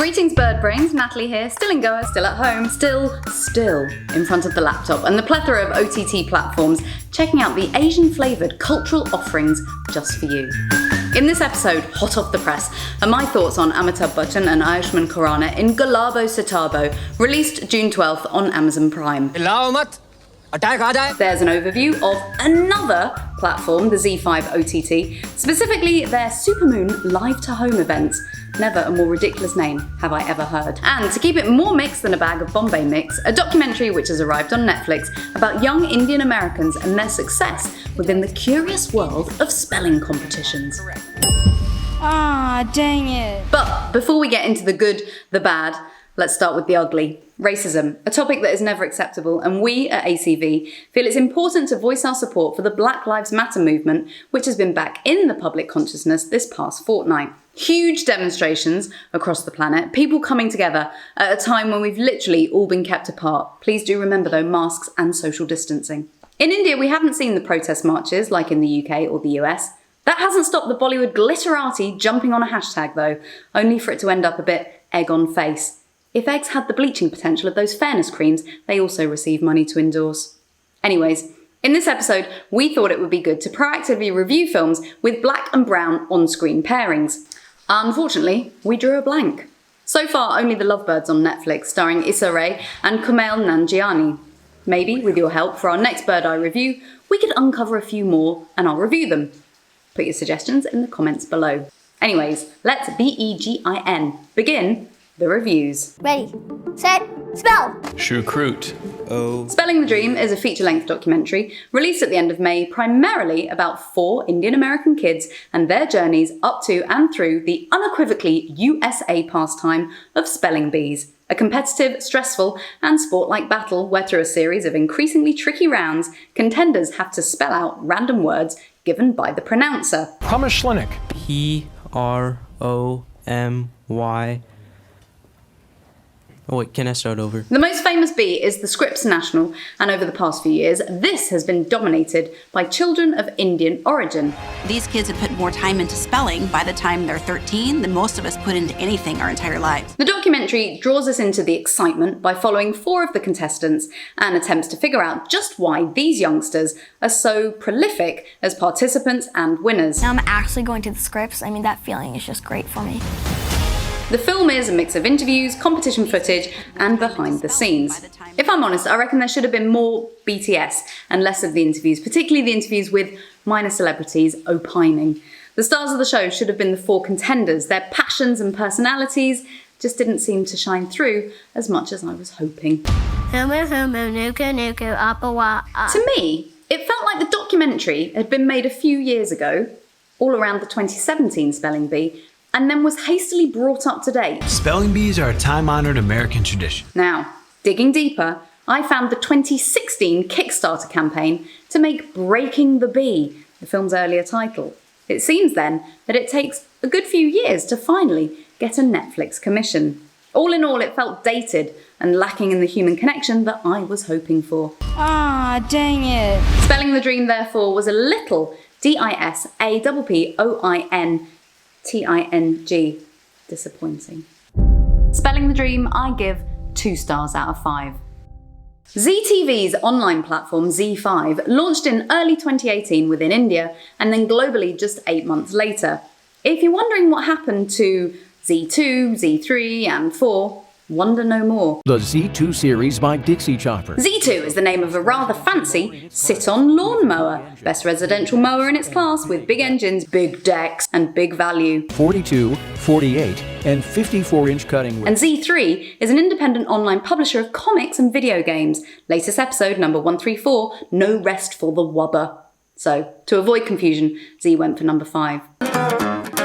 Greetings, bird brains. Natalie here, still in Goa, still at home, still in front of the laptop and the plethora of OTT platforms, checking out the Asian-flavoured cultural offerings just for you. In this episode, hot off the press, are my thoughts on Amitabh Bachchan and Ayushmann Khurrana in Gulabo Sitabo, released June 12th on Amazon Prime. There's an overview of another platform, the Z5 OTT, specifically their Supermoon live-to-home events. Never a more ridiculous name have I ever heard. And to keep it more mixed than a bag of Bombay mix, a documentary which has arrived on Netflix about young Indian Americans and their success within the curious world of spelling competitions. Ah, dang it. But before we get into the good, the bad, let's start with the ugly. Racism, a topic that is never acceptable, and we at ACV feel it's important to voice our support for the Black Lives Matter movement, which has been back in the public consciousness this past fortnight. Huge demonstrations across the planet, people coming together at a time when we've literally all been kept apart. Please do remember though, masks and social distancing. In India, we haven't seen the protest marches like in the UK or the US. That hasn't stopped the Bollywood glitterati jumping on a hashtag though, only for it to end up a bit egg on face. If eggs had the bleaching potential of those fairness creams, they also receive money to endorse. Anyways, in this episode, we thought it would be good to proactively review films with black and brown on-screen pairings. Unfortunately, we drew a blank. So far, only The Lovebirds on Netflix, starring Issa Rae and Kumail Nanjiani. Maybe, with your help for our next Bird Eye review, we could uncover a few more and I'll review them. Put your suggestions in the comments below. Anyways, let's begin. Begin the reviews. Ready, set, spell! Shukroot. Spelling the Dream is a feature-length documentary released at the end of May, primarily about 4 Indian American kids and their journeys up to and through the unequivocally USA pastime of spelling bees, a competitive, stressful and sport-like battle where through a series of increasingly tricky rounds, contenders have to spell out random words given by the pronouncer. Promyshlenik. P-R-O-M-Y. Oh wait, can I start over? The most famous bee is the Scripps National, and over the past few years, this has been dominated by children of Indian origin. These kids have put more time into spelling by the time they're 13 than most of us put into anything our entire lives. The documentary draws us into the excitement by following 4 of the contestants and attempts to figure out just why these youngsters are so prolific as participants and winners. Now I'm actually going to the Scripps. I mean, that feeling is just great for me. The film is a mix of interviews, competition footage, and behind the scenes. If I'm honest, I reckon there should have been more BTS and less of the interviews, particularly the interviews with minor celebrities opining. The stars of the show should have been the 4 contenders. Their passions and personalities just didn't seem to shine through as much as I was hoping. To me, it felt like the documentary had been made a few years ago, all around the 2017 Spelling Bee, and then was hastily brought up to date. Spelling bees are a time-honored American tradition. Now, digging deeper, I found the 2016 Kickstarter campaign to make Breaking the Bee the film's earlier title. It seems then that it takes a good few years to finally get a Netflix commission. All in all, it felt dated and lacking in the human connection that I was hoping for. Ah, dang it. Spelling the Dream, therefore, was a little DISAPPOINTING. Disappointing. Spelling the Dream, I give 2 stars out of 5. ZTV's online platform Z5 launched in early 2018 within India and then globally just 8 months later. If you're wondering what happened to Z2, Z3 and 4, wonder no more. The Z2 series by Dixie Chopper. Z2 is the name of a rather fancy sit-on lawnmower. Best residential mower in its class with big engines, big decks and big value. 42, 48 and 54-inch cutting width. And Z3 is an independent online publisher of comics and video games. Latest episode, number 134, No Rest for the Wubber. So, to avoid confusion, Z went for number 5.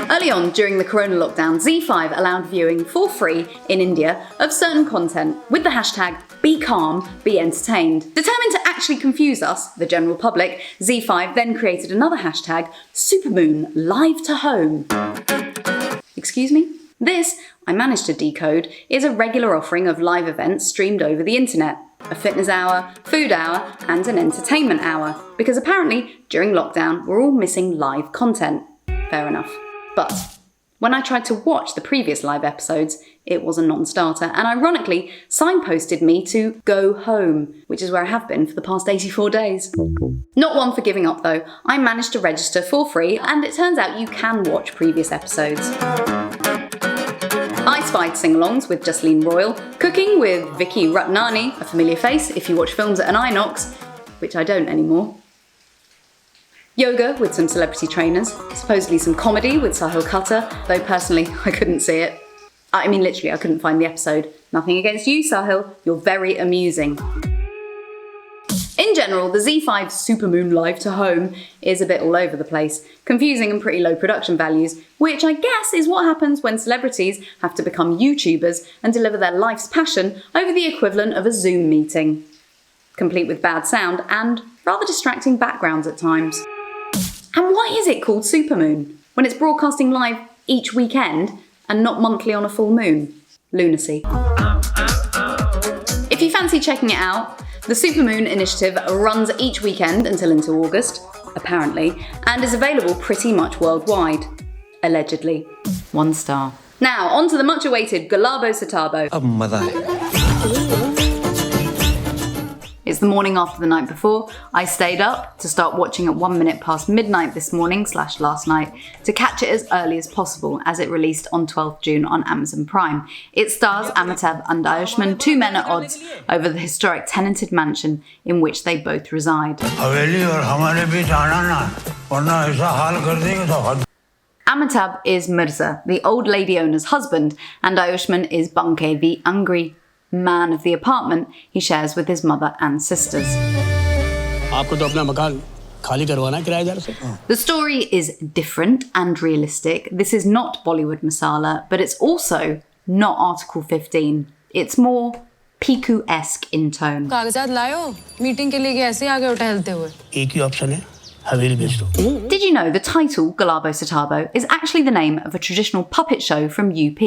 Early on, during the corona lockdown, Z5 allowed viewing for free in India of certain content with the hashtag Be Calm, Be Entertained. Determined to actually confuse us, the general public, Z5 then created another hashtag, Supermoon Live to Home. Excuse me? This, I managed to decode, is a regular offering of live events streamed over the internet. A fitness hour, food hour, and an entertainment hour. Because apparently, during lockdown, we're all missing live content. Fair enough. But When I tried to watch the previous live episodes, it was a non-starter and ironically signposted me to go home, which is where I have been for the past 84 days. Not one for giving up though. I managed to register for free and it turns out you can watch previous episodes. I spied sing-alongs with Jasleen Royal, cooking with Vicky Ratnani, a familiar face if you watch films at an Inox, which I don't anymore. Yoga with some celebrity trainers, supposedly some comedy with Sahil Kutta, though personally I couldn't see it. I mean literally I couldn't find the episode. Nothing against you Sahil, you're very amusing. In general, the Z5 Supermoon Live to Home is a bit all over the place, confusing and pretty low production values, which I guess is what happens when celebrities have to become YouTubers and deliver their life's passion over the equivalent of a Zoom meeting. Complete with bad sound and rather distracting backgrounds at times. And why is it called Supermoon when it's broadcasting live each weekend and not monthly on a full moon? Lunacy. If you fancy checking it out, the Supermoon initiative runs each weekend until into August, apparently, and is available pretty much worldwide. Allegedly. 1 star. Now, on to the much awaited Gulabo Sitabo. अब मजा आएगा. It's the morning after the night before. I stayed up to start watching at 1 minute past midnight this morning / last night to catch it as early as possible as it released on 12th June on Amazon Prime. It stars Amitabh and Ayushmann, 2 men at odds over the historic tenanted mansion in which they both reside. Amitabh is Mirza, the old lady owner's husband, and Ayushmann is Banke, the angry man of the apartment he shares with his mother and sisters. The story is different and realistic. This is not Bollywood masala, but it's also not Article 15. It's more Piku-esque in tone. Did you know the title, Gulabo Sitabo, is actually the name of a traditional puppet show from UP?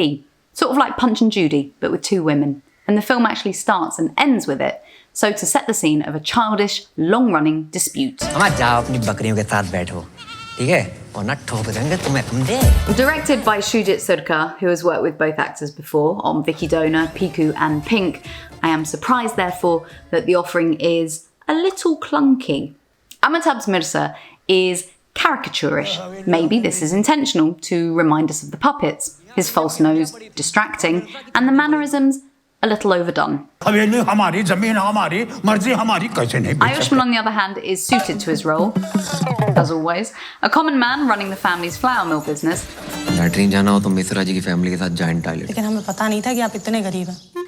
Sort of like Punch and Judy, but with 2 women. And the film actually starts and ends with it, so to set the scene of a childish, long-running dispute. Directed by Shujit Surkar, who has worked with both actors before on Vicky Donor, Piku and Pink, I am surprised, therefore, that the offering is a little clunky. Amitabh's Mirza is caricaturish. Maybe this is intentional to remind us of the puppets, his false nose distracting, and the mannerisms a little overdone. Ayushmann, on the other hand, is suited to his role, as always. A common man running the family's flour mill business.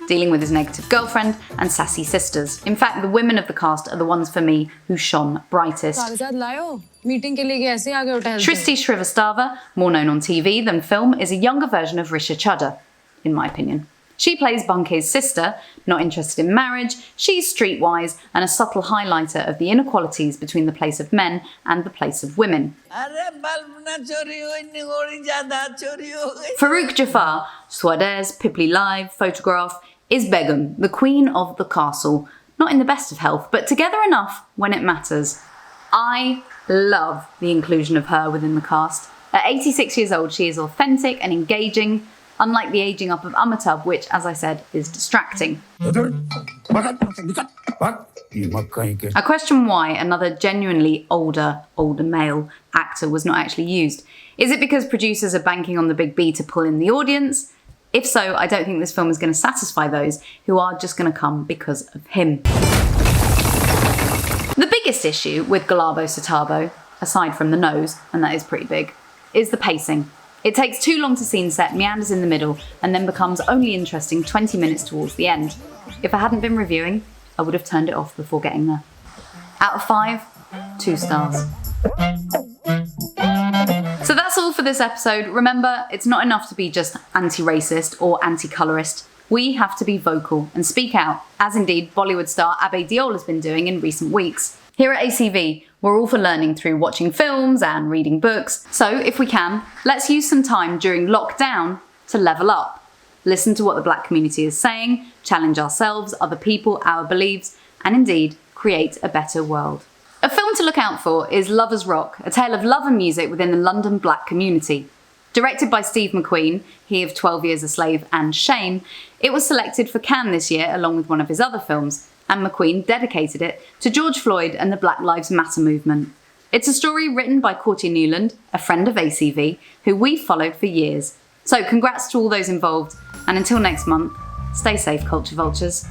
Dealing with his negative girlfriend and sassy sisters. In fact, the women of the cast are the ones for me who shone brightest. Shristi Shrivastava, more known on TV than film, is a younger version of Risha Chadha, in my opinion. She plays Banke's sister, not interested in marriage, she's streetwise and a subtle highlighter of the inequalities between the place of men and the place of women. Farooq Jafar, Swadez, Pipli Live, Photograph, is Begum, the queen of the castle, not in the best of health, but together enough when it matters. I love the inclusion of her within the cast. At 86 years old, she is authentic and engaging, unlike the ageing up of Amitabh, which, as I said, is distracting. I question why another genuinely older male actor was not actually used. Is it because producers are banking on the big B to pull in the audience? If so, I don't think this film is going to satisfy those who are just going to come because of him. The biggest issue with Gulabo Sitabo, aside from the nose, and that is pretty big, is the pacing. It takes too long to scene set, meanders in the middle, and then becomes only interesting 20 minutes towards the end. If I hadn't been reviewing, I would have turned it off before getting there. Out of 5, 2 stars. So that's all for this episode. Remember, it's not enough to be just anti-racist or anti-colourist. We have to be vocal and speak out, as indeed Bollywood star Abhay Deol has been doing in recent weeks. Here at ACV, we're all for learning through watching films and reading books. So if we can, let's use some time during lockdown to level up. Listen to what the black community is saying, challenge ourselves, other people, our beliefs, and indeed create a better world. A film to look out for is Lovers Rock, a tale of love and music within the London black community. Directed by Steve McQueen, he of 12 Years a Slave and Shame, it was selected for Cannes this year along with one of his other films, and McQueen dedicated it to George Floyd and the Black Lives Matter movement. It's a story written by Courtney Newland, a friend of ACV, who we've followed for years. So congrats to all those involved, and until next month, stay safe, Culture Vultures.